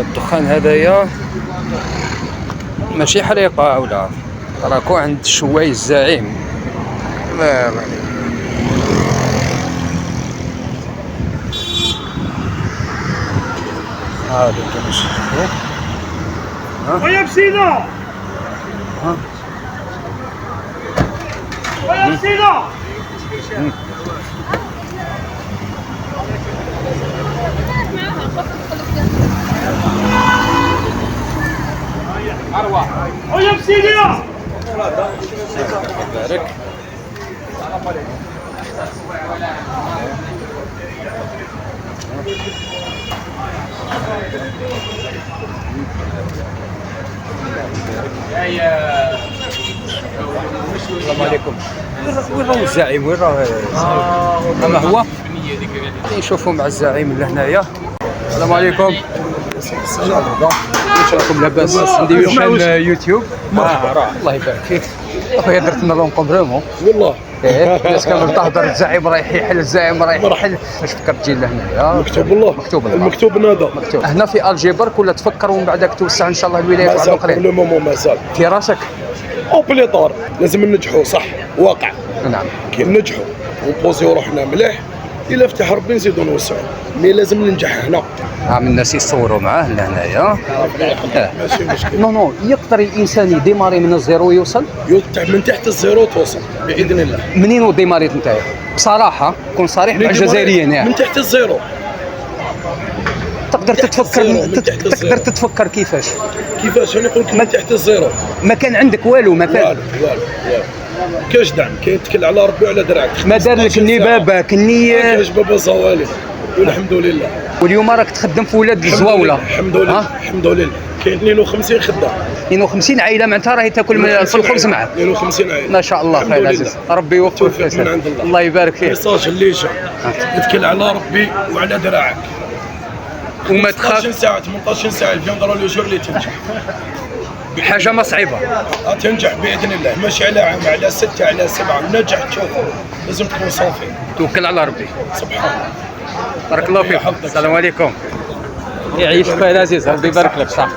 الدخان هذايا ماشي حريقة ولا راكو عند الشواي الزعيم. لا لا هذا كنشوفو. ويا بسيدة ويا بسيدة. ويا بسيدة. بارك. السلام عليكم. وين راهو الزعيم؟ وين راه؟ أما هو نشوفوا مع الزعيم لهنايا. السلام عليكم. واش راكم لاباس؟ نديرو شان يوتيوب. راه الله يبارك فيك. اخويا درت لنا لونكم فريمون والله. الناس كانوا تهضر الزعيم رايح يحل، الزعيم رايح يحل. اش فكرت تجي لهنايا؟ مكتوب الله. مكتوب الله. المكتوب نادى. مكتوب. هنا في الجي برك ولا تفكر ومن بعدك توسع ان شاء الله الولايات مازال الاخرين؟ لو مومون مازال في راسك؟ او بليطار لازم ننجحوا صح واقع. نعم. كي ننجحوا ونبوزيو روحنا مليح الا فتح ربي نزيدو نوسعوا، مي لازم ننجح هنا. عام الناس يصوروا معاه لهنايا. ماشي مشكل. نو يقدر الانسان يديماري من الزيرو ويوصل؟ من تحت الزيرو توصل باذن الله. منين ديماريت نتايا؟ بصراحه كون صريح مع الجزائريين يعني. من تحت الزيرو. تقدر تتفكر من تحت الزيرو. تقدر تتفكر كيفاش؟ كيفاش انا نقول لك من تحت الزيرو. ما كان عندك والو مثلا؟ والو. كاش دعم كاين تكل على ربي وعلى دراعك. ما دار لك ني باباك ني كاش بابا زوالي والحمد لله. واليوم راك تخدم في ولاد الزواوله. الحمد لله. الحمد لله. كاين 52 خدام. 52 عائله معناتها راهي تاكل في الخبز معك. 52 عائله ما شاء الله خير عزيز. ربي يوفقك من عند الله. الله يبارك فيك. ميساج اللي جا اتكل على ربي وعلى دراعك. وما 18 تخاف. ساعه 18 ساعه الفيوندرا لو جور اللي تنجح. حاجه ما صعيبه. تنجح باذن الله، ماشي على عام على 6 على 7 نجح. تشوف لازم تكون صافي. توكل على ربي. سبحان الله. بارك الله فيك. السلام عليكم. يعيشك خويا العزيز، ربي يبارك لك. صح.